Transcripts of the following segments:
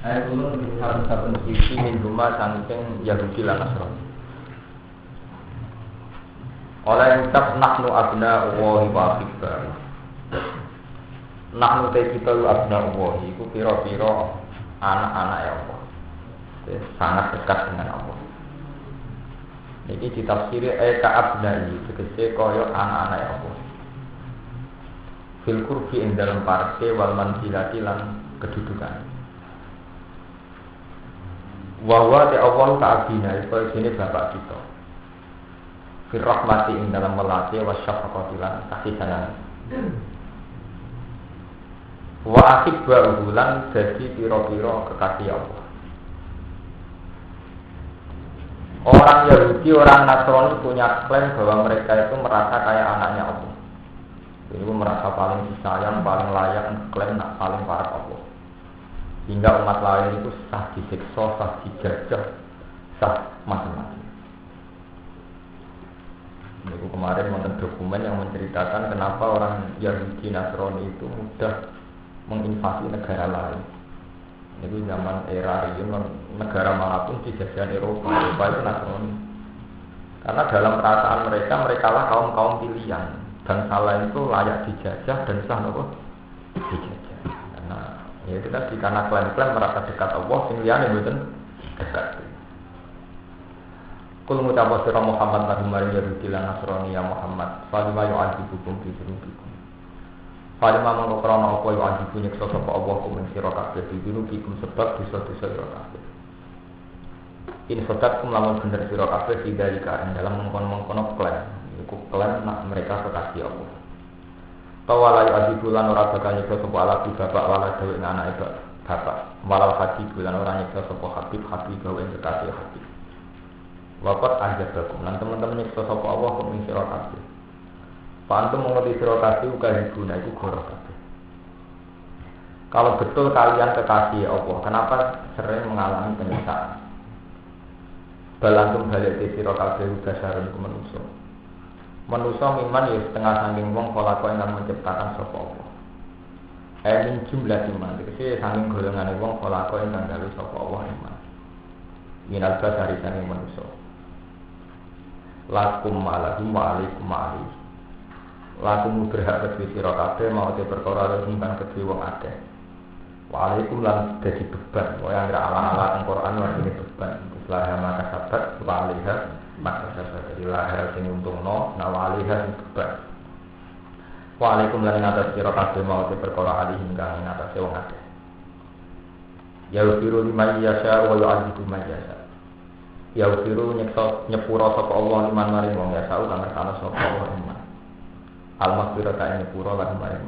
Ayat ulun satu-satu sisi min rumah saking Yahudi lan Nasrani. Oleh ucap nahnu abna Allahi wa akhibah. Nahnu te kita abna Allahi iku pira-pira anak-anak ya Allah. Sangat dekat dengan Allah. Niki ditafsiri ka abna iki tegese kaya anak-anak ya Allah. Fil qurbi ing dalem parte wal manzilati lan kedudukan. Wawa te Allah ta'abina iku jenenge bapak kita. Fir rahmati ing dalam melati wa syafaqati lan kasih sayang. Wa akhib wa bulan jadi pira-pira kekasih Allah. Orang Yahudi, orang Nasrani punya klaim bahwa mereka itu merasa kayak anaknya Allah. Ini merasa paling disayang, paling layak, klaim paling parah Allah. Hingga umat lain itu sah disiksa, sah dijajah, sah macam-macam. Ini kemarin nonton dokumen yang menceritakan kenapa orang Yahudi Nasrani itu mudah menginvasi negara lain. Ini zaman era Rion, negara manapun dijajahan Eropa itu Nasrani. Karena dalam perasaan mereka lah kaum pilihan. Bangsa lain itu layak dijajah dan sah dijajah. Ya itu tadi karena klaim-klaim merasa dekat Allah, sing liyane mboten dekat. Kul ngucap sira Muhammad lan mari Yahudi lan Nasrani ya Muhammad, falima yu'adzibukum bi dzunubikum. Falima mongko krana apa yu'adzibu nyiksa sapa Allah kum sira kabeh bi dzunubikum sebab dosa-dosa sira kabeh. In sodatkum lamun bener sira kabeh didalika dalam mengkon-mengkono klaim. Iku klaim nak mereka kekasih Allah. Tawalai adibulan ora bakal nyekso sapa alabi bapak wala dhewe anake bapak walal hadi bulan ora nyekso sapa habib gawe kekasih habib. Waqat ajabakum lan teman-teman nyekso sapa Allah kok ing sira kabeh. Pantu mengerti sira kabeh uga hibuna iku goro kabeh. Kalau betul kalian kekasih Allah, kenapa sering mengalami penyiksaan? Balantum balik sira kabeh uga sareng manusa. Manusia miman ya setengah saking wong pola kau yang menciptakan sapa Allah. Min jumlah iman, jadi saking golongan wong pola kau yang gawe sapa Allah iman. Minal dari saking manusia. Lakum ma'alahum wa'alaikum ma'alih. Lakum berhak kedua sira kabeh mau te perkara nyimpan kedua wong akeh. Wa'alaikum lan dadi beban. Kaya ora ala-ala teng Quran artine beban. Setelah maka sabat wa'alaiha maka sahabat ilaha sing untungno nawaliha sing beban. Waalaikum lan ngatas sira kabeh mau perkara alih hingga ngatas wong akeh. Ya ufiru liman yasha wa yu'adzibu man yasha. Ya ufiru nyepura sapa Allah liman maring wong yasha kang ngersane sapa Allah iman. Al-maghfirah ta nyepura lan maring.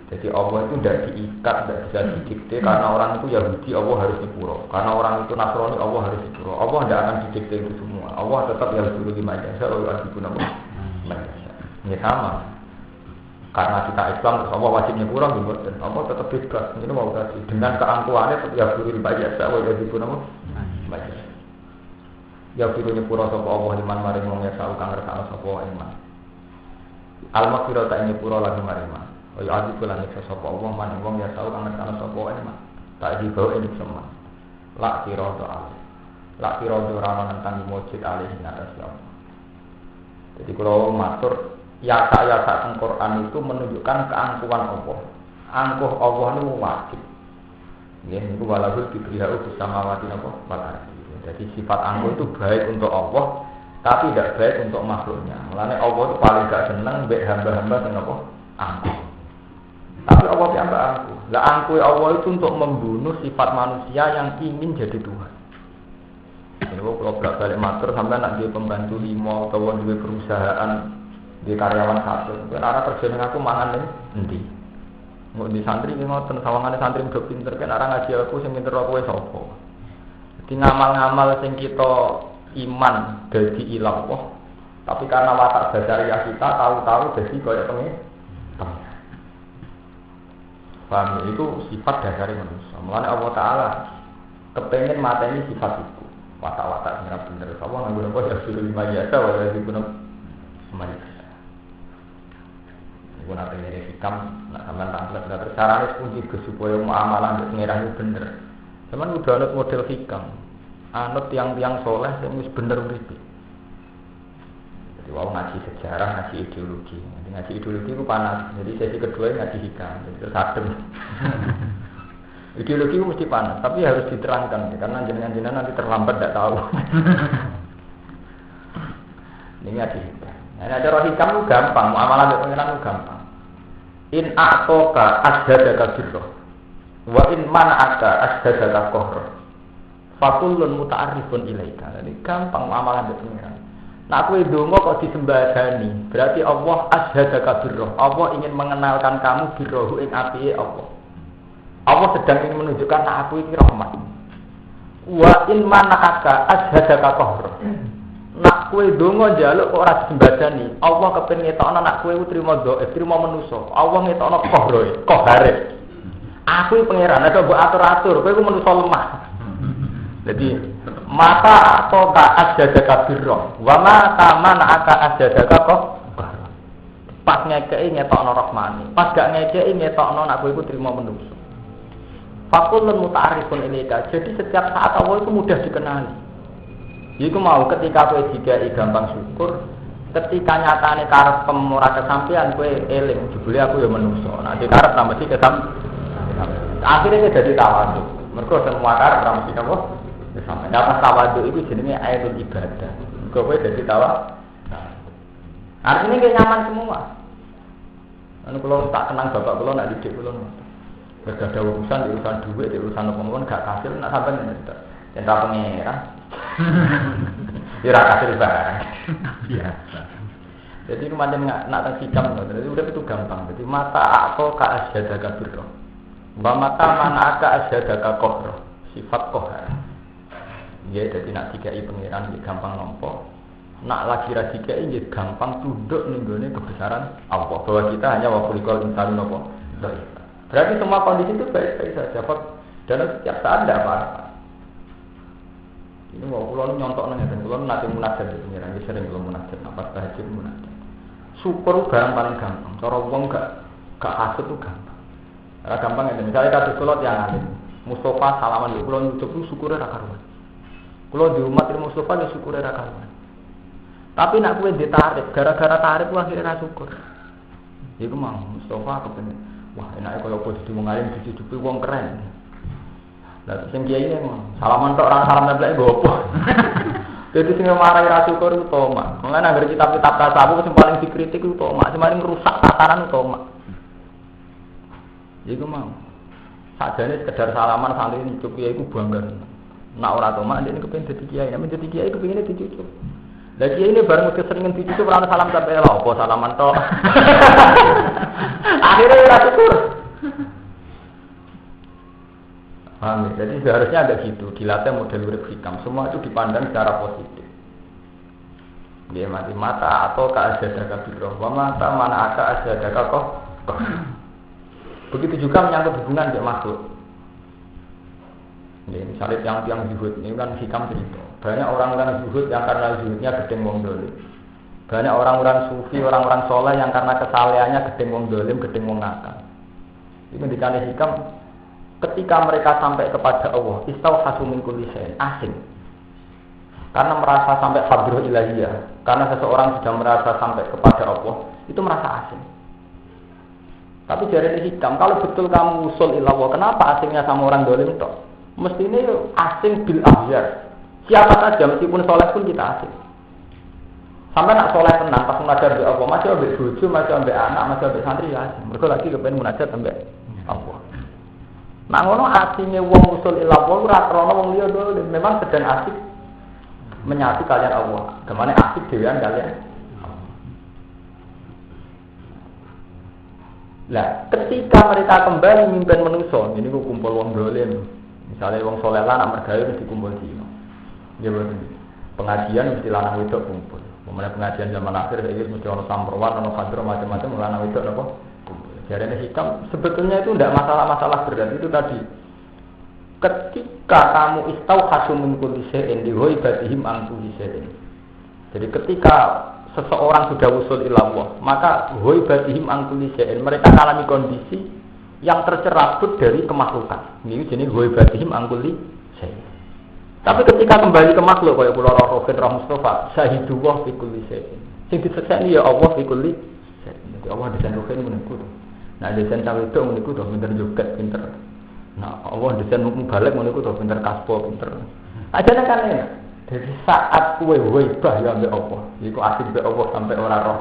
Jadi Allah itu tidak diikat, tidak bisa didikte karena orang itu Yahudi Allah harus dipura. Karena orang itu Nasrani Allah harus dipura. Allah tidak akan didikte itu semua. Allah tetap Yahudi lima jasa, Allah wajib guna majasa. Ini sama. Karena kita Islam terus Allah wajibnya kurang dan Allah tetap bebas. Ini mau tadi dengan keangkuhannya tetap Yahudi lima jasa, Allah wajib guna majasa. Yahudi nyepura sapa Allah liman maring wong yasa kang ngersakno sapa iman. Al-maghfirah ta nyepura lagi maring. Kaya adi kula nek sapa Allah man wong ya tau kang ngerti sapa wae mah. Tak dibawa ini semua. Lak kira doa. Lak kira ora nentang mujid alih atas Allah. Jadi kalau matur ya saya teng Quran itu menunjukkan keangkuhan Allah. Angkuh Allah itu wajib. Nggih niku walahul kibriyau samawati napa wal ardi. Jadi sifat angkuh itu baik untuk Allah tapi tidak baik untuk makhluknya. Mulane Allah itu paling gak seneng mbek hamba-hamba sing napa angkuh. Tapi Allah piyambak angkuh. Lah angkuh Allah itu untuk membunuh sifat manusia yang ingin jadi Tuhan. Ini kalau balik matur sampai nak dia pembantu 5 atau dia perusahaan di karyawan 1. Karena kerja dengan aku mangan nih, nanti. Mau di santri ini mau sawangannya santri udah pinter kan orang ngaji aku sing pinter aku sopo. Jadi ngamal-ngamal sing kita iman dari ilah Allah. Tapi karena watak dasariah kita tahu-tahu jadi kayak pengen. Paham itu sifat dasar manusia. Mulane Allah Taala kepengen mateni sifat itu. Watak-watak sing bener. Allah nganggo apa ya suruh lima jasa wae di guna semuanya. pun ate ngene hikam nak sampean tamplet terus carane kunci supaya muamalah mbek pangeran itu bener. Sampeyan udah anut model hikam. Anut yang soleh sing wis bener uripe. Jadi wau ngaji sejarah, ngaji ideologi. Ngaji ideologi itu panas. Jadi sesi kedua ngaji hikam. Jadi terus adem. Ideologi itu mesti panas, tapi harus diterangkan karena jenengan-jenengan nanti terlambat tidak tahu. Ini ngaji hikam. Nah, ada roh hikam itu gampang, muamalah dengan pengiran itu gampang. In a'toka asdadaka birroh, wa in man'aka asdadaka kohroh. Fakullun muta'arifun ilaika. Jadi gampang muamalah dengan pengiran. Nah aku ndonga kok disembadani, berarti Allah asdadaka birroh. Allah ingin mengenalkan kamu birrohu ing apike Allah. Allah sedang ingin menunjukkan nak aku ini rahmat. Wa in man'aka asdadaka kohroh. Nak kue dongo njaluk kok ora disembadani. Allah kepengin ngetokno nak kue trimo dhaif, trimo manusa. Allah ngetokno kohare. Aku pangeran, nek mbok atur-atur, kowe ku manusa lemah. Jadi mata atau ka asjadaka birro. Wa mata man aka asjadaka kok. Pas ngekeki ngetokno rahmani. Pas gak ngekeki ngetokno nak kue ku trimo manusa. Fakulun muta'arifun ilaika. Jadi setiap saat Allah itu mudah dikenali. Iku mau ketika kowe dikai gampang syukur, ketika nyatane karep ora kesampean kowe eling, jebule aku ya menungso. Nek dikarep tambah sik akhirnya dadi tawadhu. Mergo semua karep ora mesti apa? Sampai dapat tawadhu itu jenenge ayatul ibadah. Mergo kowe dadi tawadhu. Artinya kayak nyaman semua. Anu kula tak kenang bapak kula nak didik kula. Gak ada urusan duit, urusan apa-apa gak kasil nak sampean ndak. Cinta pengeran. Ora kasih barang. Biasa. Jadi itu macam nak tersikam, jadi udah itu gampang. Jadi mata atau ka asyadaka birro. Wa mata mana ka asyadaka kohro. Sifat kohar. Ya jadi nak dikai pengeran gampang nompo. Nak lagi ra dikai gampang tunduk ning gone kebesaran Allah. Bahwa kita hanya wa kulikul insan nopo. Berarti semua kondisi itu baik-baik saja. Dalam setiap saat ada apa-apa. Ini mau pulau nyontok nanya dan pulau nanti munajat di pengiran, dia sering pulau munajat, apa tahajud munajat. Syukur barang paling gampang, cara uang gak kasut tuh gampang. Karena gampang ya, misalnya kasus pulau yang alim, Mustafa salaman di pulau nyucuk itu syukurnya rakaruan. Pulau di umat ini Mustafa dia syukurnya rakaruan. Tapi nak kue ditarik, gara-gara tarik wah akhirnya syukur. Itu mau Mustafa kepengen, wah enaknya kalau posisi mengalim dicucupi uang keren. Lah sing kiai ini salaman tok orang salam neblek gopo. Jadi sing marahi ra syukur itu tomak. Mulane anggere kitab-kitab tasawuf sing paling dikritik itu tomak, sing paling rusak tataran itu tomak. Iku mau. Sajane sekedar salaman santri nyucuk kiai iku bangga. Nak ora tomak ndekne kepengin dadi kiai, nek dadi kiai kepengine dicucuk. Lah kiai ini bareng keseringan dicucuk ora salam sampai lha opo salaman tok. Akhirnya ora syukur. Jadi seharusnya ada gitu, dilatih model urip hikam. Semua itu dipandang secara positif. Dia mati mata atau keasadaka birroh, wa mata mana aka asadaka kok. Begitu juga menyangkut hubungan dengan makhluk. Ini misalnya yang zuhud, ini kan hikam cerita. Banyak orang-orang zuhud yang karena zuhudnya gedeng wong dolim. Banyak orang-orang sufi, orang-orang soleh yang karena kesalehannya gedeng wong dolim, gedeng wong nakal. Ini mendikani hikam. Ketika mereka sampai kepada Allah, istauhasu min kulli syai'in, asing. Karena merasa sampai hadrah ilahiyah, karena seseorang sudah merasa sampai kepada Allah, itu merasa asing. Tapi dari hikam, kalau betul kamu usul ilallah, kenapa asingnya sama orang dolim toh? Mestinya asing bil ahyar. Siapa saja, meskipun soleh pun kita asing. Sampai nak soleh tenang, pas munajat sampai Allah, masih sampai bojo, masih sampai anak, masih sampai santri ya asing. Mereka lagi kepengen munajat sampai Allah. Nah ngono asine wong usul ilallah ora krana wong liya dolim, memang sedang asik menyatu kalian Allah. Kemana asik dhewean kalian Allah. Lah, ketika mereka kembali mimpin manusa, ini ku kumpul wong dolim. Misalnya wong saleh lan anak mergawe mesti kumpul dino. Ya bener. Pengajian mesti lanang wedok kumpul. Pemene pengajian zaman akhir iki mesti ana samprowan, ana hadro macam-macam lanang wedok napa? Jarene hikam sebetulnya itu tidak masalah-masalah berat itu tadi. Ketika kamu istauhasu min kulli syai'in li ghaibatihi an kulli syai'in. Jadi ketika seseorang sudah usul ilallah, maka huibatihim angkuli syai'in, mereka mengalami kondisi yang tercerabut dari kemaklukan. Ini jenis huibatihim angkuli syai'in. Tapi ketika kembali ke makhluk kaya kula Rohin Rah Mustafa, syahidullah fi kulli syai'in. Sing disekseni ya Allah fi kulli syai'in. Jadi Allah desain Rohin meniku. Nah desain cawe itu meniku to pinter joget, pinter. Nah Allah desain mubalek meniku to pinter kaspo, pinter. Ajane kan enak. Jadi saat kue waibah ya ambek Allah, iku asik ambek Allah sampai ora roh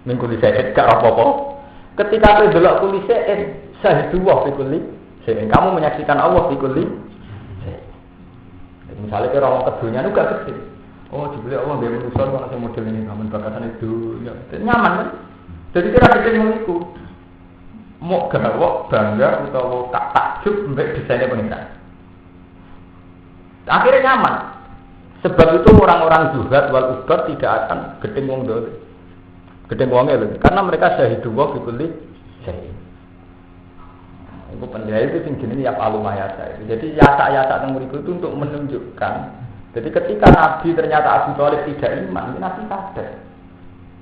ning kuli syai'in gak apa-apa. Ketika kowe delok kuli syai'in, syahidullah fi kulli syai'in. Kamu menyaksikan Allah fi kulli syai'in. Misalnya kira orang kedunya itu gak gede. Oh, dibeli Allah dia manusia kalau saya model ini namun bakasan itu ya nyaman kan. Jadi kira gede mengiku. Mau gawok bangga atau tak takjub mbek desainnya pengiran. Akhirnya nyaman. Sebab itu orang-orang zuhad wal ubad tidak akan gedeng wong dole. Gedeng wongnya lho, karena mereka syahidullah fi kulli syai'in. Itu penilai itu sing jenenge ya alumayasa. Jadi yasa-yasa yang berikut itu untuk menunjukkan. Jadi ketika Nabi ternyata Abu Thalib tidak iman, Nabi sadar.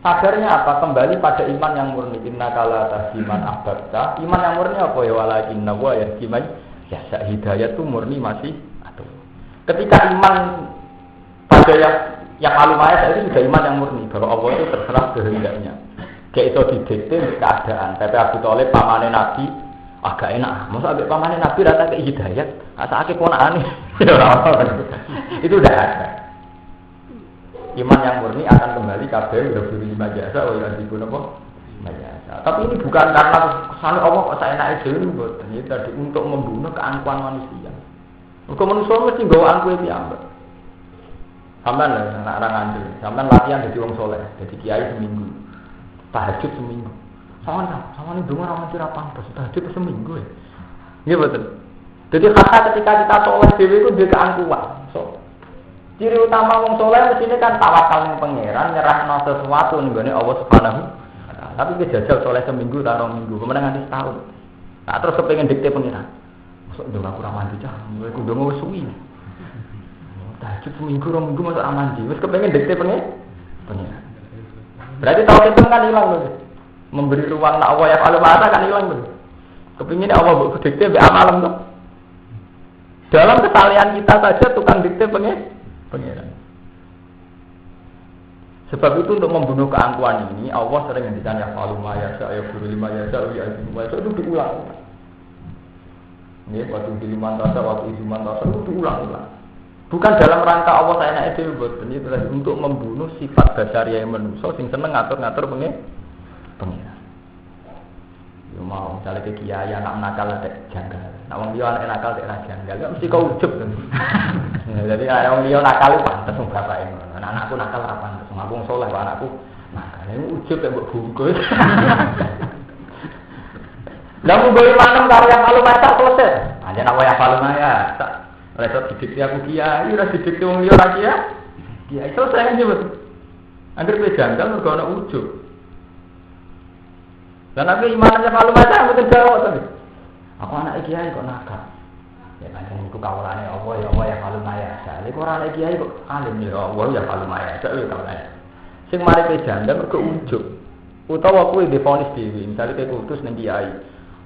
Sadarnya apa? Kembali pada iman yang murni. Innaka la tahdiman ahbabta. Iman yang murni apa ya walakinna wa yahdiman yasa hidayah itu murni masih atau. Ketika iman pada yang alumayasa itu sudah iman yang murni bahwa Allah itu terserah kehendaknya. Kayak itu didikte keadaan. Tapi Abu Thalib pamane Nabi agak enak, masa ambek pamane Nabi rata ke hidayat, asake ponakane. Itu udah ada. Iman yang murni akan kembali kabeh udah beri majasa, oh ya dipun apa? Majasa. Tapi ini bukan karena kesane Allah kok saenake dhewe mboten. Ini tadi untuk membunuh keangkuhan manusia. Mergo manusia mesti nggawa angkuhe piyambak. Sampeyan lho anak-anak ngandel, sampeyan latihan jadi wong saleh, jadi kiai seminggu. Tahajud seminggu. Sama ini dengar orang kira pantas, tahajud seminggu ya. Iya betul. Jadi kata ketika kita soleh dewi itu dia keangkuhan. So, ciri utama wong soleh di sini kan tawakal yang pangeran, nyerah sesuatu nih Allah Subhanahu. Tapi kejajal soleh seminggu, taruh minggu, kemudian nanti setahun. Nah terus kepengen dikte pangeran. Masuk dong aku ramandi cah, gue udah mau suwi. Tahajud seminggu, orang minggu masuk ramandi, terus kepengen dikte pangeran. Berarti tahun itu kan hilang loh. Memberi ruang nak Allah yang kalau mata kan hilang tuh. Kepinginnya Allah buat dikte be amalan tuh. Dalam kesalahan kita saja tukang dikte pengeran. Sebab itu untuk membunuh keangkuhan ini Allah sering ngendikan ya faluma ya saya guru lima ya saya itu diulang. Ini waktu di lima tasa waktu di lima tasa itu diulang-ulang. Bukan dalam rangka Allah saya nak itu buat ini untuk membunuh sifat dasar yang manusia sing seneng ngatur-ngatur pengeran. Ya mau misalnya ke kiai anak nakal tak janggal. Nak wong liya anak nakal tak janggal. Gak mesti kau ujub kan. Jadi anak wong liya nakal pantes wong bapake ngono. Anakku nakal ora pantes. Aku wong saleh anakku nakal. Ini ujub tak mbok bungkus. Lah mung goyo manem karo yang malu maca selesai. Aja nak waya palung ya. Tak resot didikti aku kiai, ora didikti wong liya ra kiai. Kiai selesai kan jebut. Angger pe janggal mergo ana ujub. Dan aku imannya kalau macam aku terjawab tadi. Aku anak kiai kok nakal. Ya macam itu kawalannya Allah ya kalau maya. Jadi orang anak kiai kok alim ya Allah ya kalau maya. Saya kawalannya. Sing mari ke janda mereka ujub. Utawa aku difonis dewi. Misalnya kayak kutus neng kiai.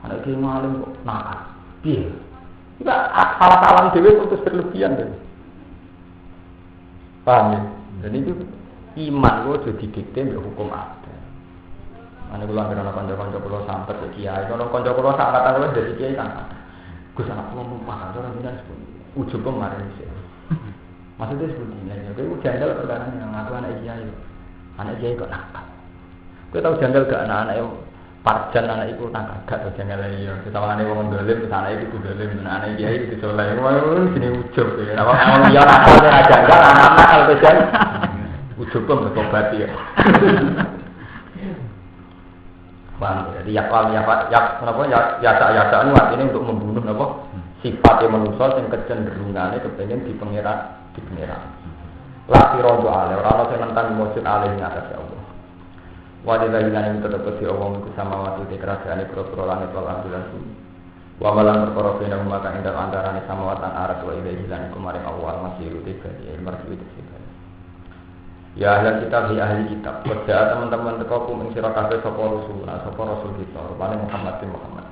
Anak kiai alim kok nakal. Piye? Kita salah-salah dewi kutus berlebihan tadi. Paham ya? Jadi itu iman gue sudah didikte dengan hukum ada. Ane kula ngira kanca-kanca kula sampe ke kiai, kalau kanca kula sak kata kula dari kiai kan. Gus anak kula numpang ora jenengan sebut. Ujug kemarin sih. Maksudnya seperti ini aja. Kowe jandal perkara yang ngaku anak kiai. Anak kiai kok nakal. Kowe tau jandal gak anak-anak parjan anak iku nakal gak tau jandal ya. Ketawane wong dolim, anak iku dolim, anak kiai itu soleh. Wah, sini ujug ya. Wong liya nakal ora jandal, anak nakal pejan. Ujug kok bertobat ya. Paham? Jadi kenapa yasa ini artinya untuk membunuh apa sifat yang manusia yang kecenderungannya kepengen di pengiran. Laki rodo ale orang yang tentang mujud ale yang atas Allah. Wadidah yang tetap di Allah itu sama waktu di kerajaan itu langit wal ambilan bumi. Wamalan perkara bina maka indah antara sama watan arat wa ilai hilang kemarin awal masih rute jadi marfu itu sih. Ya ahli kitab ya ahli kitab. Kerja teman-teman teko kum ing sira kabeh sapa rasul kita, rupane Muhammad bin Muhammad.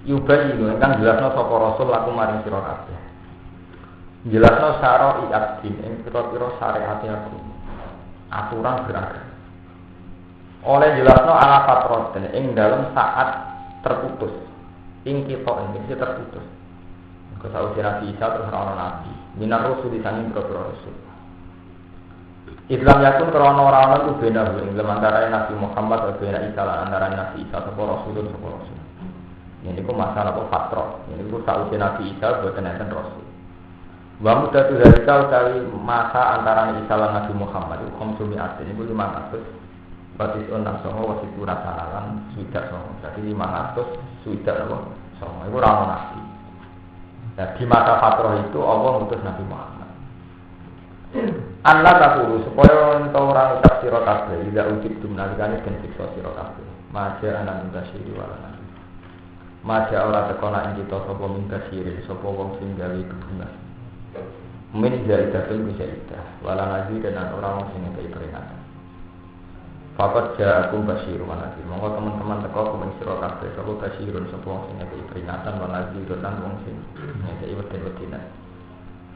Yubayinu ingkang jelasno sapa rasul laku maring sira kabeh. Jelasno syara'i ad-din ing pira-pira syariat aku. Aturan beragama. Oleh jelasno ala fatroten ing dalam saat terputus. Ing kita ini terputus. Kesausi Nabi Isa terus ana nabi. Minar rusul disanging pira-pira rasul. Islam yakun krana ora ana ku bena ing antara Nabi Muhammad lan bena Isa lan antara Nabi Isa sapa rasul sapa rasul. Ini ku masalah apa fatrah. Ini ku sausi Nabi Isa boten enten rasul. Wa mudatu zalika utawi masa antara Isa lan Nabi Muhammad iku khamsumi atin iku 500 batis onang songo wasiku rasanalan swidak songo. Jadi 500 swidak apa songo iku ora ana nabi. Nah di masa fatrah itu Allah ngutus Nabi Muhammad. Allah takulu supaya ento ora ucap sira kabeh ida ujib dumnalikane den siksa sira kabeh. Maja anan basyiri wala nabi. Maja ora tekona ing kita sapa min basyiri sapa wong sing gawe bebungan. Min jaidatul bijaidah wala nabi dan orang sing ngekei peringatan. Fakat ja'akum basyirun wa nadhir. Monggo teman-teman teko kumeng sira kabeh sapa basyirun sapa wong sing ngekei peringatan wa nadhir lan wong sing ngekei wedi-wedine.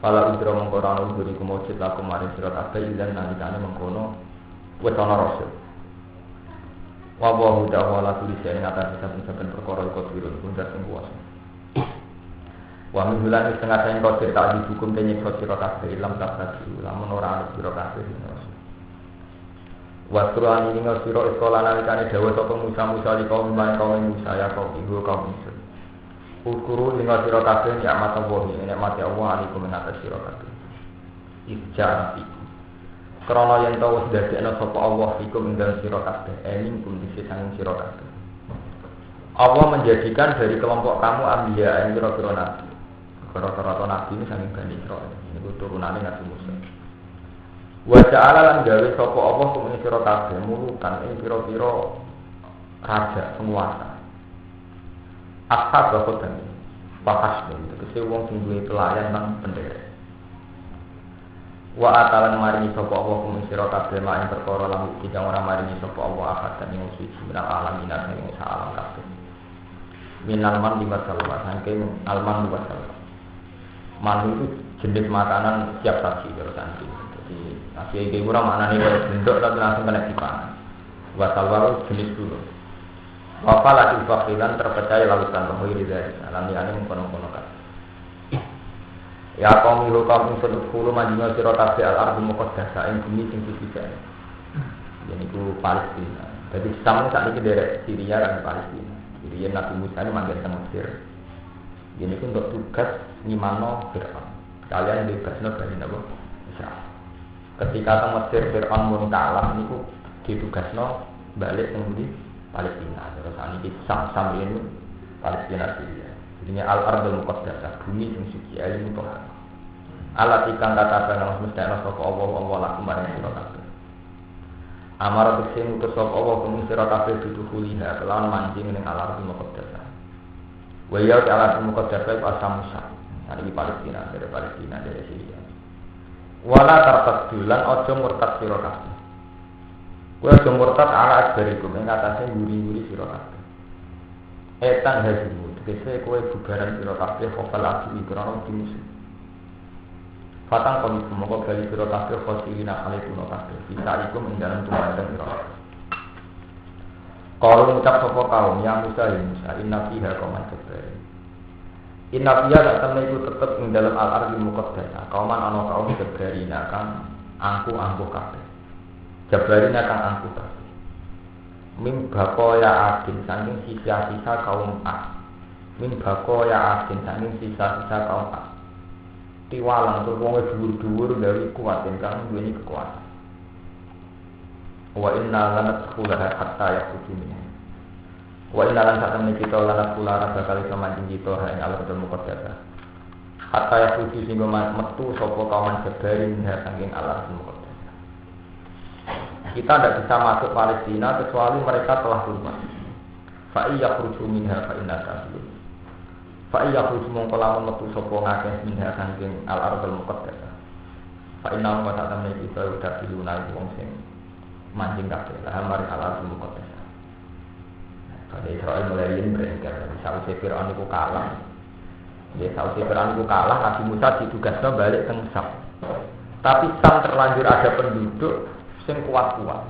Fala udra mongko ora ana udri kumujud laku maring sira kabeh lan nalikane mengkono wis ana rasul. Wa wa ta'ala tulisane ngatas saben-saben perkara iku dirun pundak sing kuwasa. Wa min bulan setengah saing kodir tak dihukum tenyek sira kabeh ilam tak tadi lamun ora ana sira kabeh. Wasruan ini ngasiro sekolah nalikane dawa sapa Musa li kaum Musa ya kaum ibu kaum Musa. Ukuru lingga sira kabeh ya mata wahi nek mati Allah alaikum ing atas sira kabeh. Ijati. Krana yen to wis dadekna sapa Allah iku ing dalem sira kabeh ening pun dise sanging sira kabeh. Allah menjadikan dari kelompok kamu ambiya ing pira-pira nabi. Rata-rata nabi ini sanging Bani Israil. Niku turunane Nabi Musa. Wa ja'ala lan gawe sapa Allah kumene sira kabeh mulukan ing pira-pira raja penguasa. Ashab bakodan pakas tegese wong sing duwe pelayan nang pendere. Wa atalan maringi sapa Allah kumene sira kabeh mak ing perkara lan iki kang ora maringi sapa Allah akad dan ing suci minal alamin ing salam kabeh. Minal man lima salwa saking alman wa salwa. Man itu jenis makanan siap saji terus nanti. Tapi iki ora maknane wae bentuk tapi langsung kena dipangan. Wa salwa jenis dulu. Wa lagi fakilan terpercaya lautan bahwa dari alam ini mengkono-kono kan. Ya kaum ilu kaum insut ukulu majinga sira kabeh al-ardu muqaddasah ing bumi sing suci. Jadi ku Palestina. Jadi sama saat ini derek Syria dan Palestina. Jadi Nabi Musa ini manggil ke Mesir. Ini untuk tugas ngimano Fir'aun. Kalian bebasno dari napa? Israel. Ketika ke Mesir Fir'aun mun kalah niku ditugasno balik ke Palestina. Terus ini Sam ini Palestina Syria. Jadinya al-ardul muqaddasah bumi sing suci ayu mutahhar. Allah tikang kata nang mesti ana sapa Allah laku maring sira kabeh. Amar sing utus sapa Allah kumung sira kabeh ditukulina kelawan mancing ning al-ardul muqaddasah. Wa ya al-ardul muqaddasah asam Musa. Ini Palestina dari Syria. Wala tartadulan aja murtad sira kabeh. Kowe aja murtad ala akbarikum ing atase nguri-nguri sira kabeh. Etan hajimu, tegese kowe bubaran sira kabeh khofal asli krana dimusuh. Fatang kami semoga bali sira kabeh khosilina khalifuna kabeh. Bisa ikum ing dalem tumandang sira kabeh. Kalau mengucap sapa kaum yang Musa inna fiha qauman jabbarin. Inna fiha tak temen iku tetep ing dalem al-ardi muqaddasah. Kauman ana kaum jabbarina kang angkuh kabeh. Jabbarina kang angkuh kabeh. Mim bakoya adin saking sisa-sisa kaum A. Mim bakoya adin saking sisa-sisa kaum A. Tiwalang tur wong dhuwur-dhuwur gawe kuat kang duweni kekuatan. Wa inna lanadkhulaha hatta yakhruju minha. Wa inna lan satamne kita lanadkhulaha bakal iso mancing kita ing al-ardul muqaddasah. Hatta yakhruju sing metu sapa kaum Jabbarin saking al-ardul muqaddasah. Kita tidak bisa masuk Palestina kecuali mereka telah keluar. Fa yakhruju minha fa inna kafirun. Fa yakhruju mongko lamun metu sapa ngakeh minha saking al-ardul muqaddasah. Fa inna wa ta'ala kita udah dilunai wong sing mancing kabeh. Lah mari halal semua kotes. Pada Israel mulai yen berengker, sausé Firaun iku kalah. Ya sausé Firaun iku kalah, Nabi Musa ditugasno balik teng Sam. Tapi Sam terlanjur ada penduduk sing kuat-kuat.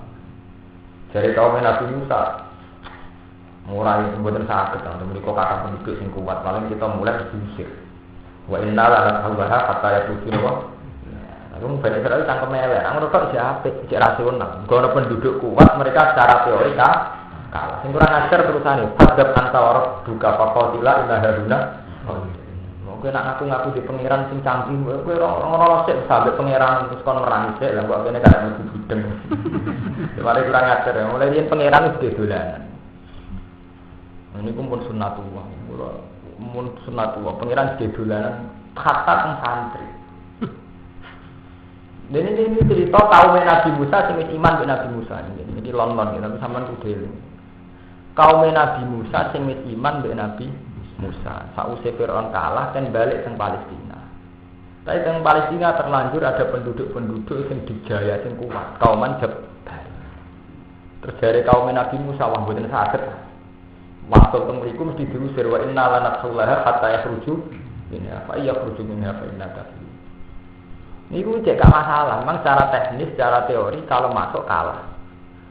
Dari kaum Nabi Musa mulai mboten saged to menika kata penduduk sing kuat, paling kita mulai diusir. Wa inna la nahwaha hatta yatuju wa. Lalu Bani Israil cangkem elek, ngono kok apik, cek rasional. Gono penduduk kuat mereka secara teori kalah. Sing kurang ajar terusane, fadzab antawar buka faqatila inna haruna. Mungkin nak ngaku di pangeran sing canggih, kowe ora sik sampe pangeran terus kon merangi sik, lah kok kene karek mlebu budeng. Mari kurang ajar, mulai yen pangeran wis dolanan. Ini pun sunnatullah, mun sunnatullah, pangeran dolanan kata teng santri. Dan ini cerita kaum Nabi Musa sing iman dengan Nabi Musa ini London gitu, tapi sampean kudu kaum Nabi Musa sing iman dengan Nabi Musa. Sausé Firaun kalah dan balik teng Palestina. Tapi teng Palestina terlanjur ada penduduk-penduduk sing dijaya sing kuat, kauman Jabal. Terus dari kaum Nabi Musa wah mboten saged. Waktu teng mriku mesti diusir wa inna lanatsullaha hatta yakhruju minha fa yakhruju minha fa inna kafir. Niku cek gak masalah, memang secara teknis, secara teori kalau masuk kalah.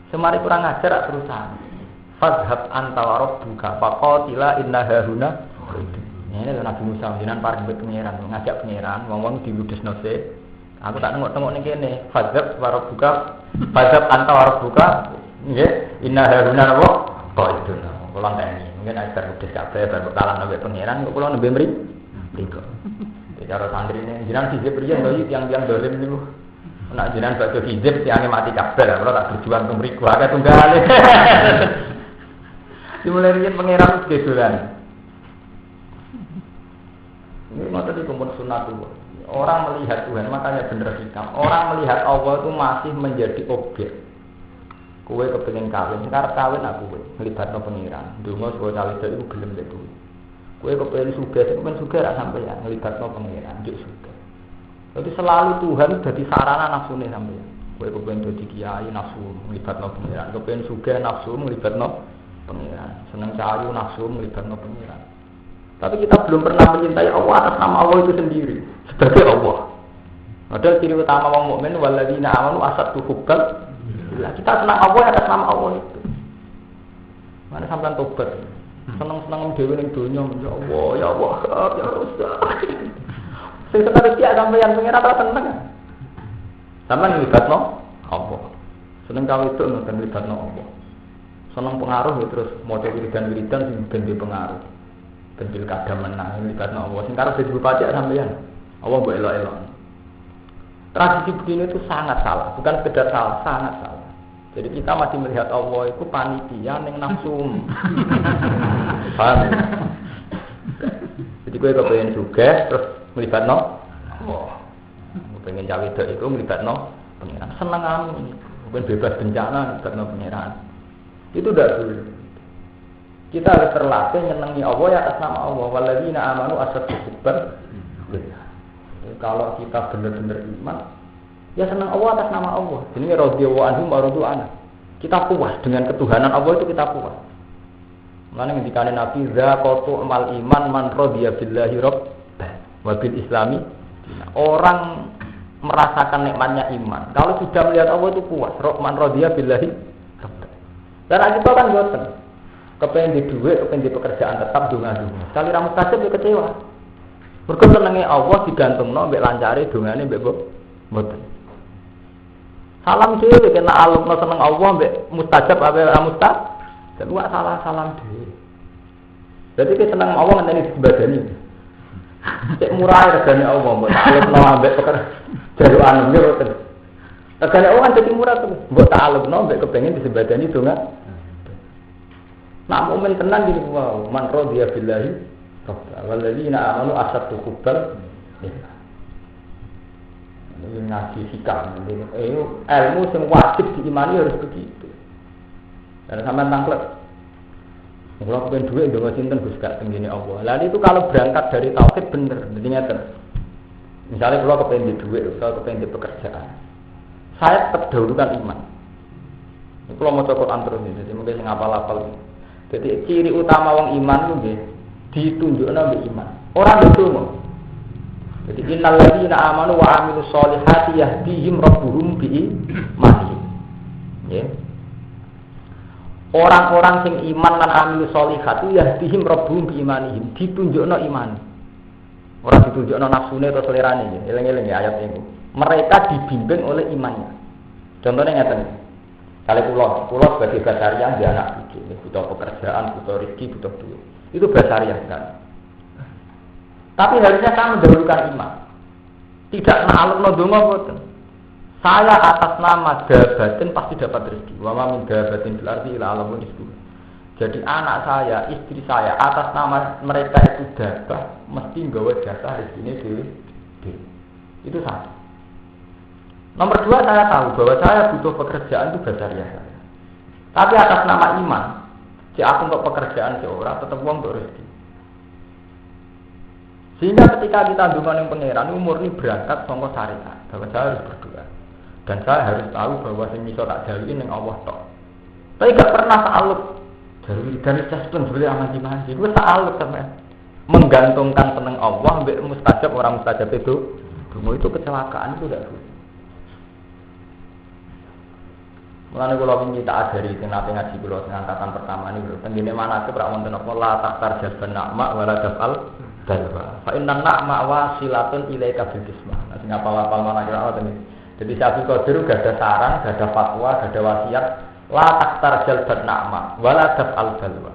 Semari kurang ajar terusan. Fadhab anta wa rabbuka faqatila inna haruna. Ini lho Nabi Musa jenengan pareng mbek pangeran, ngajak pangeran, wong-wong diludesno sik. Aku tak nengok-nengok ning kene. Fadhab wa rabbuka, fadhab anta wa rabbuka, nggih, inna haruna wa qaiduna. Kula teni, mungkin ajar ludes kabeh bar kalah mbek pangeran, kok kula nembe mriko. Cara santri ini, jinan hizib riyen lho yang dolim niku. Nek jinan bakso hizib tiange mati kabeh lah, kalau tak berjuang teng mriku akeh tunggal. Dimulai riyen pangeran wis dolan. Ini mata di kumpul sunnatullah. Orang melihat Tuhan, makanya bener hikam. Orang melihat Allah itu masih menjadi objek. Kowe kepengin kawin, sekarang kawin aku kowe, nglibatno pangeran. Ndonga supaya cawe iku gelem lek kowe. Kowe kepengin sugih ra sampeyan nglibatno pangeran, njuk sugih. Jadi selalu Tuhan dadi sarana nafsune sampeyan. Kowe kepengin dadi kiai nafsu nglibatno pangeran, kepengin sugih nafsu nglibatno pangeran, seneng cahayu nafsu nglibatno pangeran. Tapi kita belum pernah mencintai Allah atas nama Allah itu sendiri sebagai Allah. Padahal ciri utama wong mukmin walladzina amanu asaddu hubban. Kita senang Allah atas nama Allah itu. Mana sampean tobat. Seneng-seneng dhewe ning donya ya Allah ya Rasul. Sing sekali tiak sampeyan pengen ora seneng. Sampeyan nglibatno Allah. Seneng kawe itu nonton nglibatno Allah. Seneng pengaruh ya terus maca wiridan-wiridan sing ben pengaruh. Bentil kadang menang nglibatno Allah. Sing karo dadi bupati sampeyan. Allah mbok elok-elok. Tradisi begini itu sangat salah, bukan sekedar salah, sangat salah. Jadi kita masih melihat Allah itu panitia ning nafsu. Paham? Jadi gue kepengen juga terus melibatno Allah. Kepengen cawe wedok itu melibatno pangeran. Seneng kamu, bukan bebas bencana melibatno pangeran. Itu udah dulu. Kita harus terlatih nyenengi Allah ya atas nama Allah. Walladzina amanu asaddu hubban. Kalau kita benar-benar iman, ya senang Allah atas nama Allah. Ini radhiyallahu anhum wa radu anhu. Kita puas dengan ketuhanan Allah itu kita puas. Mana ngendikane Nabi zaqatu mal iman man radiya billahi rabb wa bil islami. Orang merasakan nikmatnya iman. Kalau sudah melihat Allah itu puas. Man radiya billahi rabb. Dan kita kan boten. Kepengen di duit, kepengen di pekerjaan tetap donga-donga. Sekali ra mustajab ya kecewa. Mergo senenge Allah digantungno mbek lancare dongane mbek mboten. Salam dhewe kena alumno seneng Allah mbek mustajab apa ora mustajab. Dan wa salam dhewe. Jadi ki seneng Allah ngenteni disembadani. Cek murah regane Allah mbok alumno mbek jarukan mboten. Regane Allah kan dadi murah tuh. Mbok alumno mbek kepengin disembadani donga. Nak mukmin tenan gini wow, man radiya billahi walladzina amanu asaddu hubban. Ini ngaji sikap. Ilmu yang wajib diimani harus begitu. Dan sampai tangklek. Kalau pengen duit, jangan cinta Gus gak tenggine Allah. Lalu itu kalau berangkat dari tauhid bener, jadi ngeten. Misalnya kalau kepengen di duit, kalau kepengen di pekerjaan, saya tetap dahulukan iman. Kalau mau Quran terus ini, jadi mungkin ngapal-apal. Jadi ciri utama wong iman itu ditunjukkan oleh iman. Orang itu mau. Jadi innal ladzina amanu wa amilus solihati yahdihim rabbuhum bi imanihim. Ya. Orang-orang sing iman lan amilus solihati yahdihim rabbuhum bi imanihim, ditunjukno iman. Ora ditunjukno nafsune atau selerane ya. Eling-eling ya ayat itu. Mereka dibimbing oleh imannya. Contohnya ngeten. Kali pulau sebagai basariah dia anak cucu, butuh pekerjaan, butuh rezeki, butuh duit. Itu basariah kan. Tapi harusnya saya mendahulukan iman. Tidak na'aluk donga boten. Saya atas nama dabatin pasti dapat rezeki. Wa ma min dabatin fil ardi illa alamun rizquh. Jadi anak saya, istri saya atas nama mereka itu dabah mesti nggawa jasa rezekine dhewe. Itu satu. Nomor dua, saya tahu bahwa saya butuh pekerjaan itu basariah saya. Tapi atas nama iman, si aku untuk pekerjaan seorang tetap uang untuk rezeki. Sehingga ketika kita ndonga ning pangeran umur ini berangkat saka syariat, bahwa saya harus berdoa. Dan saya harus tahu bahwa sing iso tak jalui ning Allah tok. Tapi gak pernah ta'alluq dari jaspen boleh amanji-manji. Gue ta'alluq sampean. Menggantungkan seneng Allah mbek mustajab orang mustajab itu. Dungo itu kecelakaan itu tidak boleh. Mulane kula wingi tak ajari sing nate ngaji kula sing angkatan pertama niku tengene manake pra wonten apa la taktar jasban na'ma wala dafal dalwa. Fa inna na'ma wasilatun ilaika bil kismah. Nah sing apal-apal mana kira ngoten iki. Jadi Syekh Qadir gak ada saran, gak ada fatwa, gak ada wasiat la taktar jasban na'ma wala dafal dalwa.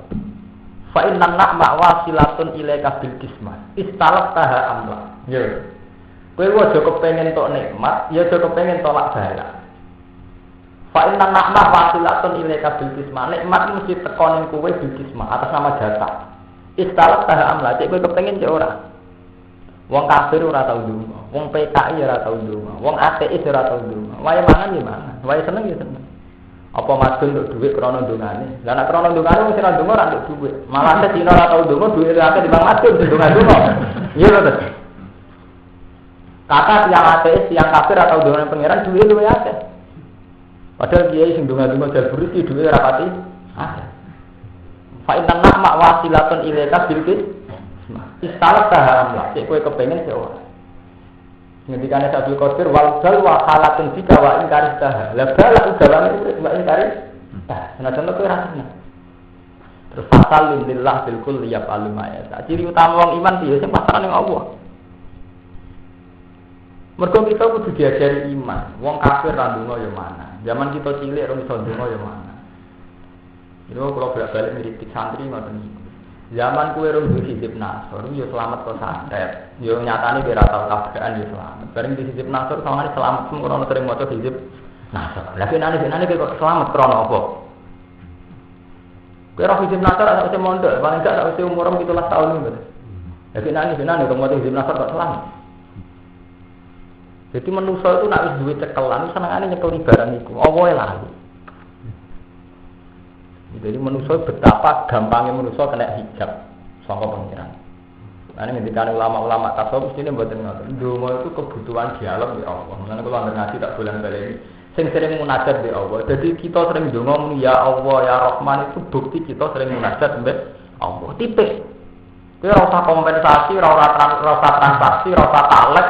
Fa inna na'ma wasilatun ilaika bil kismah. Istalaqtaha amla. Ya. Kowe aja kepengin tok nikmat, ya aja kepengin tolak bala. Fa inna na'ma wasilatun ilaika bil kismah. Nikmat mesti teko ning kowe bil kismah atas nama jasa. Istalak tah amla cek kowe kepengin cek ora. Wong kafir ora tau ndonga, wong PKI ora tau ndonga, wong ateis ora tau ndonga. Wae mangan ya mangan, wae seneng ya seneng. Apa madun untuk dhuwit krana ndongane. Lah nek krana ndongane wong sing ora ndonga ora nduk dhuwit. Malah nek dina ora tau ndonga dhuwit akeh dibang madun ndonga-ndonga. Iya lho. Kata yang ateis, yang kafir atau ndonga pangeran dhuwit luwih akeh. Padahal kiai sing donga-donga jalburi iki dhuwit ora pati akeh. Fa inna na'ma wasilatun ilaika bil kismah. Istalak taharam lah, cek kowe kepengin cek ora. Ngendikane Syekh Qadir wal bal wa halatun bika wa ingkari taha. La bala ugawane urip wa ingkari. Senajan kowe ra seneng. Terus fasalun lillah bil kulli yaf'alu ma yasha. Ciri utama wong iman piye sing pasrah ning Allah. Mergo kita kudu diajari iman. Wong kafir ra ndonga ya mana. Zaman kita cilik ora iso ndonga ya mana. Itu kalau bolak-balik ngiritik santri ngoten niku. Zaman kuwe rung hizib nasor yo selamat kok santet. Yo nyatane ora tau kabehan yo selamat. Bareng di hizib nasor sawangane selamat semua ora sering maca hizib nasor. Lah kenane kok selamat krana apa? Kowe ora hizib nasor sak usah mondok, paling gak sak usah umur 17 tahun niku. Lah kenane kok maca hizib nasor kok selamat. Jadi manusia itu nak wis duwe cekelan senengane nyekeli barang iku. Apa lali. Jadi manusia betapa gampangnya manusia kena hijab saka pengiran. Nah ini ketika ulama-ulama tasawuf mesti mboten ngoten. Ndonga itu kebutuhan dialog ya Allah. Mulane kula ngaji tak bulan-bulan sing sering munajat be Allah. Jadi kita sering ndonga muni ya Allah ya Rahman itu bukti kita sering munajat mbek Allah. Tipe. Kowe ora usah kompensasi, ora transaksi, ora usah talek.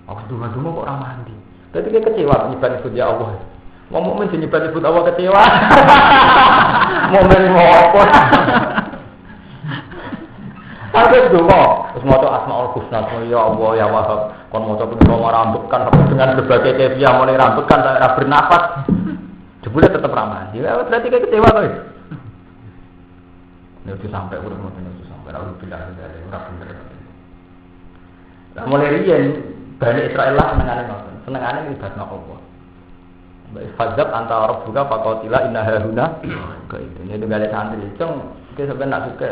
Aku ndonga-ndonga kok ora mandi. Dadi kecewa nyebut ya Allah. Wong mukmin sing nyebut Allah kecewa. Momen ngopo. Aku ndonga, terus maca Asmaul Husna, ya Allah ya Wahhab, kon maca pendoa rambekan dengan berbagai kefiah mulai rambekan ora bernafas. Jebule tetep ra mandi. Berarti kecewa to. Nek sampai urip ngoten itu sampai ora bilang dari ora bener. Lah mulai riyen Bani Israil lah senengane ngibatno Allah. Fadzab antara orang buka pakotila inna haruna ke itu. Ini juga ada santri. Cung, kita sebenarnya nak suka.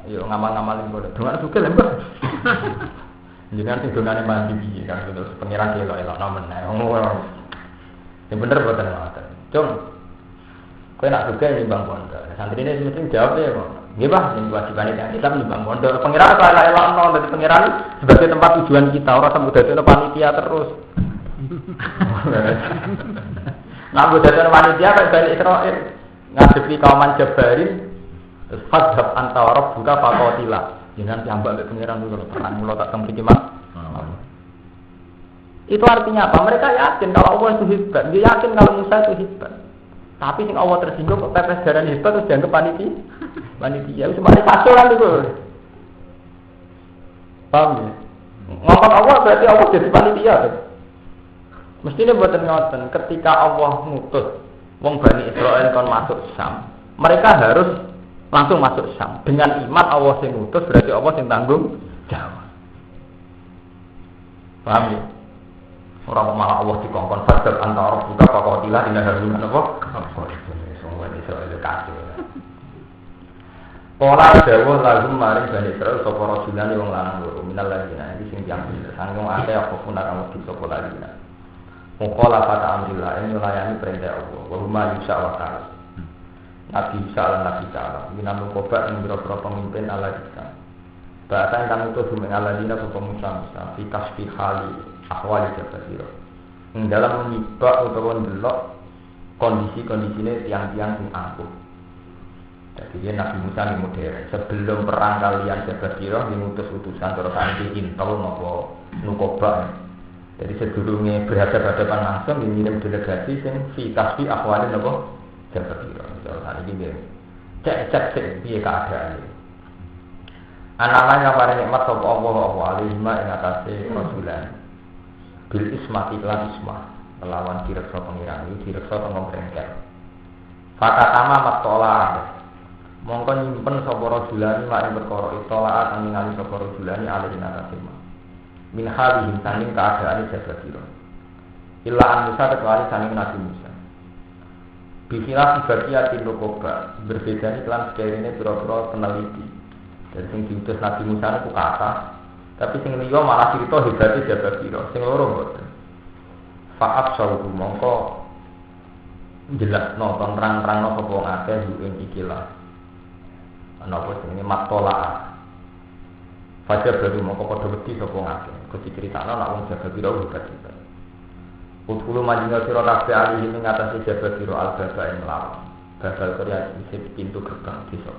Yuk ngamal-ngamalin boleh. Dengan suka lembah. Jangan sih donane mandi kan terus pengiran dia elok nomen. Yang bener buatan ngoten. Cung, kau nak suka ini bang pondok. Santri ini mesti jawab ya kok. Nggih Pak, sing kewajiban kita nyumbang pondok. Pangeran ora elok-elokno dari pangeran sebagai tempat tujuan kita, ora sampe dadekno panitia terus. Nganggo dadekno panitia kok balik Israil ngadepi kauman Jabarin terus fadhab anta wa rabbuka faqatila. Jangan diambak mek pangeran dulu perang mulo tak templiki Mas. Itu artinya apa? Mereka yakin kalau Allah itu hebat, dia yakin kalau Musa itu hebat. Tapi sing Allah tersinggung kok pepes darah hebat terus dianggap panitia. Panitia itu cuma dipasukan itu. Paham ya? Ngomong Allah berarti Allah jadi panitia. Mestinya buatan ngoten, ketika Allah ngutus wong Bani Israil kon masuk Syam, mereka harus langsung masuk Syam. Dengan iman Allah sing ngutus berarti Allah sing tanggung jawab. Paham ya? Orang malah Allah dikongkon fadab antara buka pakotilah indah harunan apa? Semua Israil kacau. Pola dawuh lagu maring Bani Israil sapa rajulane wong lanang loro minal ladina iki sing tiyang pinter sanggung ate apa pun kamu di sapa ladina. Muqala fata amrillah ing melayani perintah Allah wa huma yusa wa ta'ala. Nabi Isa lan Nabi Ta'ala minam kobar ing boro-boro pemimpin ala kita. Bahkan kami itu dumeng aladina sapa Musa fi kasfi hali ahwali jabasira. Ing dalam menyibak utawa ndelok kondisi-kondisine tiang-tiang sing angkuh. Jadi dia Nabi Musa ini modern. Sebelum perang kalian Jabasirah diutus utusan terus nanti intel nopo nukoba. Jadi sedurunge berhadapan langsung dikirim delegasi sing fi kasfi ahwali nopo Jabasirah. Terus nanti dia cek piye keadaane. Anamanya para nikmat sapa Allah alaihima ing atase rasulan. Bil ismati lan ismah melawan direksa pengiran iki direksa teng prengkel. Fakatama matola mongko nyimpen sapa rajulani mak ing perkara itolaat kang ningali sapa rajulani alih natasima min halihim saking keadaane Jabasira illa an Musa kecuali saking Nabi Musa bikhilaf bagiatin nukoba berbeda nih kelan sekarine pira-pira peneliti dan sing diutus Nabi Musa itu kata tapi sing liya malah cerita hebate Jabasira sing loro mboten fa'ab saudu mongko jelasno terang-terangno sapa wong akeh ing ikilah napa jenenge matola. Fajar baru mongko padha wedi sapa ngake. Kuwi critakno nek wong jaga pira hebat. Utulu majinga sira kabeh ali ing ngatasi jaga pira al-baba ing lawan. Babal Korea isih pintu gerbang desa.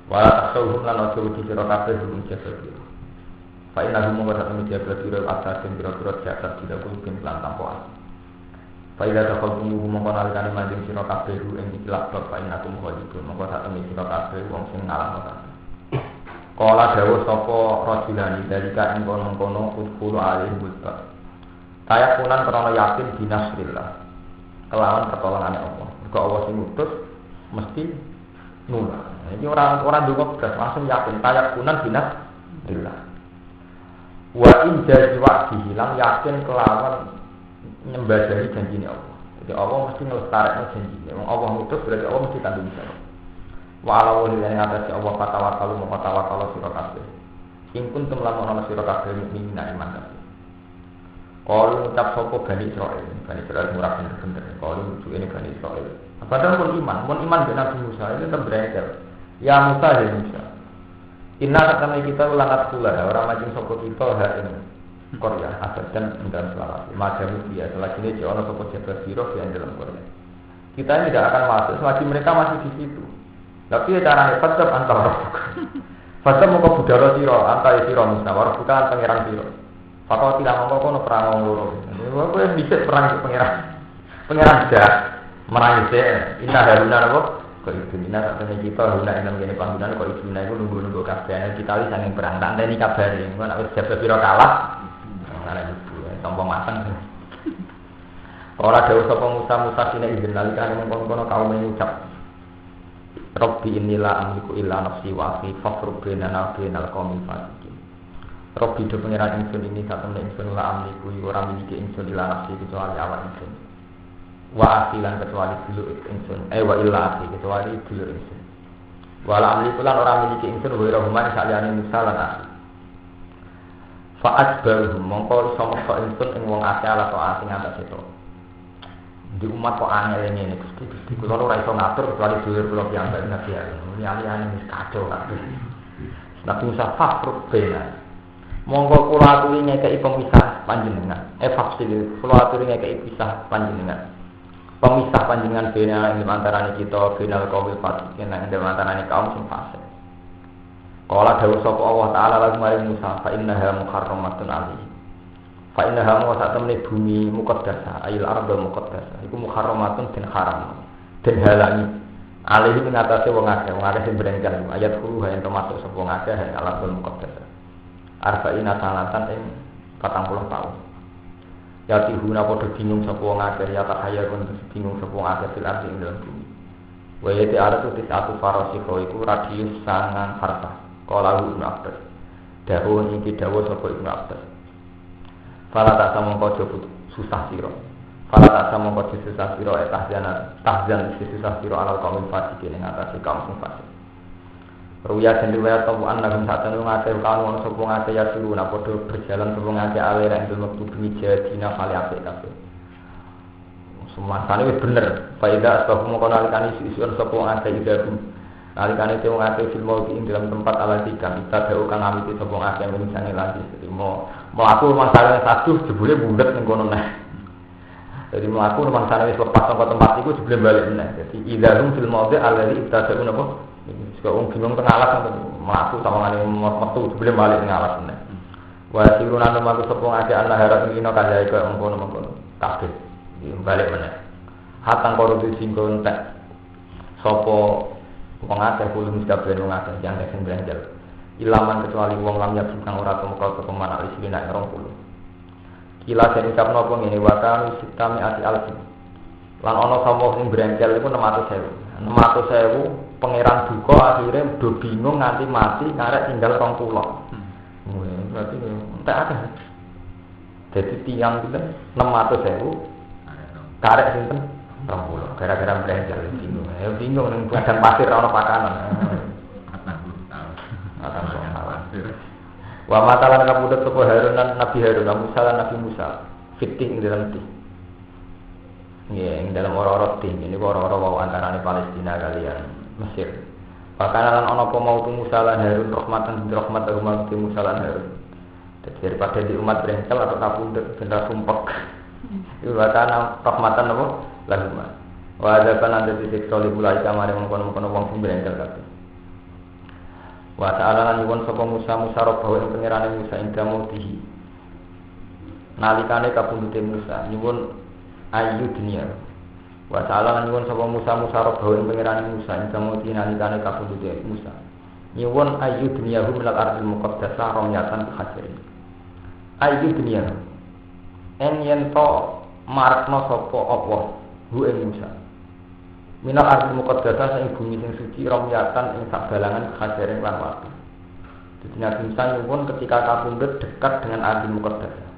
Wala tasawhum lan aja wedi sira kabeh ing jaga pira. Fa inna hum wa ta'ala jaga pira asasin pira-pira jaga tidak kumpul lan tampoan. Faida takal tunggu mongko nalikane manjing sira kabeh ing ikhlas bab pain aku mongko mongko sak temene sira kabeh wong sing ngalahno kabeh. Kala dawuh sapa rajulani dalika ing kono-kono kulo alih bulta. Kaya punan krana yakin binasrillah. Kelawan pertolongane Allah. Mergo Allah sing ngutus mesti nulung. Iki ora ndonga blas langsung yakin kaya punan binasrillah. Wa in jazi wa'dihi lan yakin kelawan nyembadani janjine Allah. Jadi Allah mesti nglestarekno janjine. Wong Allah ngutus berarti Allah mesti tanggung jawab. Wa ala wali lan ngatasi Allah fatawakkalu mongko tawakkal sira kabeh. Ing kuntum lamun ana sira kabeh mukmin iman kabeh. Kalau ucap sapa Bani Israil murah bener-bener. Kalau ujune Bani Israil. Padahal pun iman dengan Nabi Musa itu terbrengsel. Ya Musa ya Musa. Inna sakane kita ulangat kula ora macing sapa kita hak ini. Korea abadan dalam selawat macam dia selagi ini jauh atau pejabat biro yang dalam Korea kita ini tidak akan masuk selagi mereka masih di situ tapi cara hebat tetap antar fasa muka budara siro antar siro musnawar bukan pangeran siro fakau tidak mau kono perang loro aku yang bisa perang pangeran dah merang saya inna haruna apa kok itu inna katanya kita haruna yang gini panggilan kok itu itu nunggu kabar kita lihat yang perang tak ada ini kabar yang mana pejabat biro kalah ana ibu tombong mateng. Ora dawuh sapa Musa sine izin nalikane mengkono kaum mengucap. Rabbi innila amliku illa nafsi wa akhi fafruq bainana bainal qaumil fasiqin. Rabbi do pangeran ingsun ini satemene ingsun la amliku ora miliki ingsun illa nafsi kecuali awak ingsun. Wa akhi lan kecuali dulur ingsun. Wa illa akhi kecuali dulur ingsun. Wa la amliku lan ora miliki ingsun wa ora human saliyane Musa lan akhi. Fa'at baru mongko iso meksa ingsun ing wong akeh ala to asing atas itu. Di umat kok aneh ngene Gusti kula ora iso ngatur kecuali dhuwur kula piyambak Nabi Harun. Liyane wis kacau kabeh. Nabi Musa fakhruk bena. Monggo kula aturi ngekeki pemisah panjenengan. Faksil kula aturi ngekeki pisah panjenengan. Pemisah panjenengan bena ing antarané kita benal kaum fasikin ing antarané kaum sing fasik. Kala dawuh sapa Allah taala lan maring Musa fa innaha muharramatun alaihi. Fa innaha wa satamne bumi muqaddasah ayil ardo muqaddasah iku muharramatun den haram den halangi alaihi ing atase wong akeh sing brengkel ayat huru yang termasuk sapa wong akeh ing ardo muqaddasah arba'ina sanatan ing 40 tahun. Ya tihuna padha bingung sapa wong akeh ya tahaya kon bingung sapa wong akeh fil ardi ing dalem bumi. Wa yati aratu tisatu farasiho iku radius sangang farsa. Kala Ibnu Abbas. Dawuh iki dawuh sapa Ibnu Abbas. Fala tak samangka susah sira. Fala tak samangka susah sira tahzan susah sira alal kaum fasik ing atase kaum sing fasik. Ruya sendiri atau annahum satanu ngate kaum sapa ngate ya suruh padha berjalan sapa ngate alera ing dalem waktu bengi dina kali apik kabeh. Semasane wis bener. Faida asbahu mongko nalikane isu-isuan sapa ngate idahu. Nalikane te wong akeh film ing dalam tempat alatikan kita dhewe kang ngamiti sapa akeh minisane lagi mau mlaku masalah satu jebule bundet ning kono neh. Jadi mlaku masalah wis lepas saka tempat iku jebule balik meneh. Jadi idahum fil maudi alladhi ibtada'u napa? Iki wong bingung teng alas mlaku sawangane metu jebule balik ning alas meneh. Wa siruna namaku sapa akeh ana harap ngino kaya iku mengkono-mengkono kabeh. Balik meneh. Hatang korupsi singgo entek sapa wong akeh kulo mesti kabeh wong akeh yang sing blanjal. Ilaman kecuali wong lam yak kang ora temeka ke pemana wis nek 20. Kila sing ucapno apa ngene wa kan sitami ati alfi. Lan ana sapa sing blanjal iku 600.000. 600.000 pangeran duka akhire do bingung nganti mati karek tinggal 20. Berarti entek akeh. Dadi tiyang pinten 600.000 karek sinten 20 gara-gara belajar bingung. Bingung ning padang pasir ora pakanan. Wa matalan kabudut sapa Harun lan Nabi Harun Musa lan Nabi Musa fitih ing dalam ti. Ya, ing dalam ora-ora ti. Ini ora-ora wau antarane Palestina kalian Mesir. Pakanan ana apa mau Musa lan Harun rahmatan rahmat umat Musa lan Harun. Daripada di umat brengkel atau kabudut benda sumpek. Iku bakana rahmatan apa? Lalu wa ada kan ada titik soli mulai kamare mengkono-kono wong sing brengkel kabeh. Wa ta'ala lan nyuwun sapa Musa robahu ing pangerane Musa ing damutihi. Nalikane kabundute Musa nyuwun ayu dunia. Wa ta'ala lan nyuwun sapa Musa robahu ing pangerane Musa ing damutihi nalikane kabundute Musa. Nyuwun ayu dunia minal ardil muqaddasah ramyatan hajar. Ayu dunia. En yen to marakna sapa apa hu ing Musa. Minal ardil muqaddasah sing bumi sing suci ramyatan ing sabalangan hajaring lan watu. Jadi Nabi Musa nyuwun ketika kabundut dekat dengan ardil muqaddasah.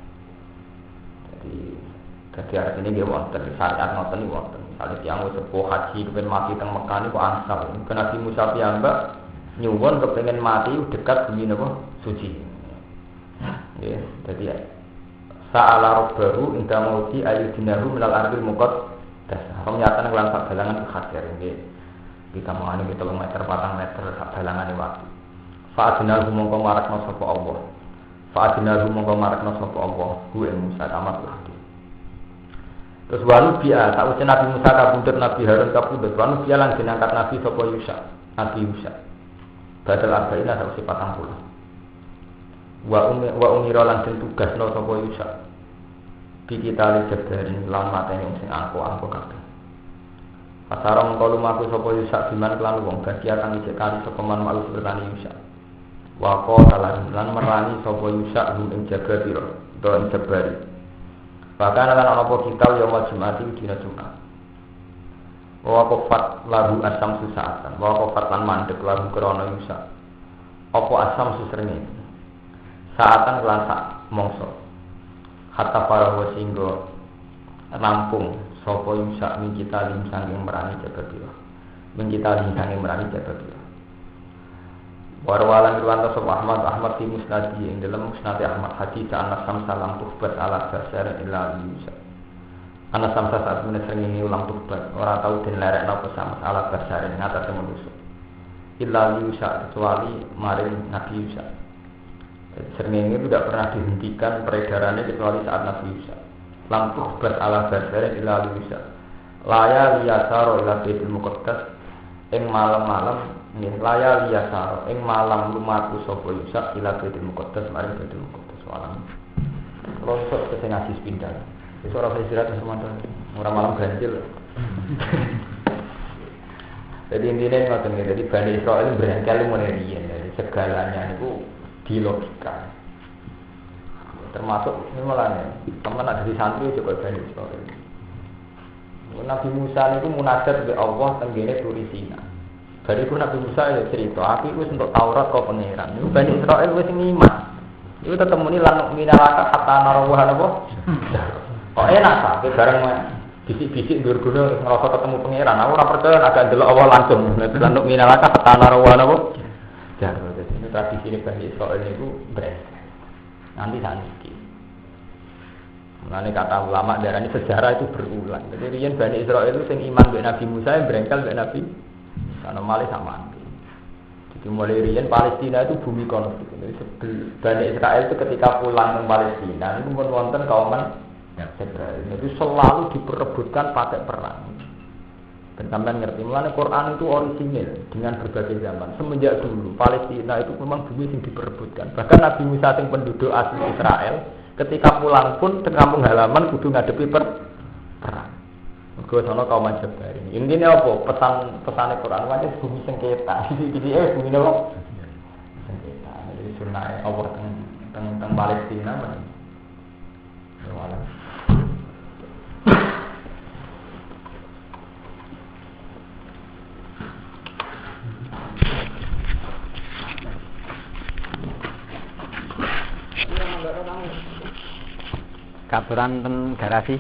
Jadi artinya dia wonten syariat ngoten iki wonten. Misalnya tiyang wis sepuh haji kepen mati teng Mekah niku ansal. Nabi Musa piyambak nyuwun kepengin mati dekat bumi napa suci. Nggih, dadi sa'ala rabbahu inda mauti ayyudinahu minal ardil muqaddasah. Ramyatan lan sabalangan hajar nggih. Kita mangane 3 meter 4 meter sabalangane waktu. Fa'adinahu mongko marakna sapa Allah. Fa'adinahu mongko marakna sapa Allah. Ku Musa tamat lagi. Terus walu biya, sakwise Nabi Musa kabundut Nabi Harun kabundut, walu biya lan diangkat Nabi sapa Yusha, Nabi Yusha. Badal arba'ina sakwise 40. Wa umira lan den tugasno sapa Yusha. Bi kita li jabdarin lan matene sing angko-angko kabeh. Pasara mengko lumaku sapa Yusha diman kelan wong bagia kang isih kali sapa man malu bertani Yusha. Wa qala lan merani sapa Yusha ing Jabir, don Jabari. Bahkan lan ana apa kita yaumul jumati dina Jumat. Wa qafat lahu asam susaatan. Wa qafat lan mandek lahu krana Yusha. Apa asam susrene? Saatan kelan sak mongso. Hatta para wasinggo rampung sapa Yusha min kita lim sanging merani Jabir. Min kita lim sanging merani Jabir. Warwalan riwayat sapa Ahmad di musnadi ing dalam musnad Ahmad hadits anas salam tuhbat ala basar illa Yusha. Anak samsa saat menesengi ulang tubat orang tahu dan lerek napa sama alat basarin ngatas manusia. Illa Yusa kecuali maring Nabi Yusa. Srengenge itu tidak pernah dihentikan peredarannya kecuali saat Nabi Yusa. Lam tubat ala basarin illa Yusa. Laya liyasaro ila Baitul Muqaddas ing malam-malam ning laya liyasaro ing malam lumaku sapa Yusa ila Baitul Muqaddas maring Baitul Muqaddas walam. Losok sing ngaji pindah. Wis ora istirahat teman-teman. Ora malam ganjil. Jadi intinya ngoten iki, jadi Bani Israil berangkel menerian, jadi segalanya itu dilogika. Termasuk mulanya, teman ada di santri juga Bani Israil. Nabi Musa itu munajat dengan Allah tenggene turi Sina. Bariku Nabi Musa ya cerita, aku itu untuk Taurat kau pangeran. Itu Bani Israil wis ngiman. Itu tetep muni lan minalaka hatta narawah apa? Oh enak sampe bareng bisik-bisik ndur-ndur ngerasa ketemu pangeran. Aku ora percaya agak ndelok Allah langsung. Nek lan minalaka hatta narawah apa? Jaro. Jadi ini tradisi ini Bani Israil itu beres. Nanti saniki. Mulane kata ulama darani sejarah itu berulang. Jadi riyen Bani Israil itu sing iman mbek Nabi Musa yang berengkel mbek Nabi Sana malih sama. Jadi mulai riyen Palestina itu bumi konflik. Jadi Bani Israil itu ketika pulang ke Palestina itu pun wonten kauman Israel. Itu selalu diperebutkan pakai perang. Dan sampean ngerti, mulane Quran itu orisinil dengan berbagai zaman. Semenjak dulu Palestina itu memang bumi yang diperebutkan. Bahkan Nabi Musa yang penduduk asli Israel ketika pulang pun ke kampung halaman kudu ngadepi perang. Mergo sono kaum Jabari. Intine apa? Pesane Quran wae bumi sengketa. Jadi bumi nopo? Sengketa. Jadi sunah Allah teng Palestina men. Wala. Kaburan ten garasi.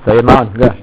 Saya mau enggak?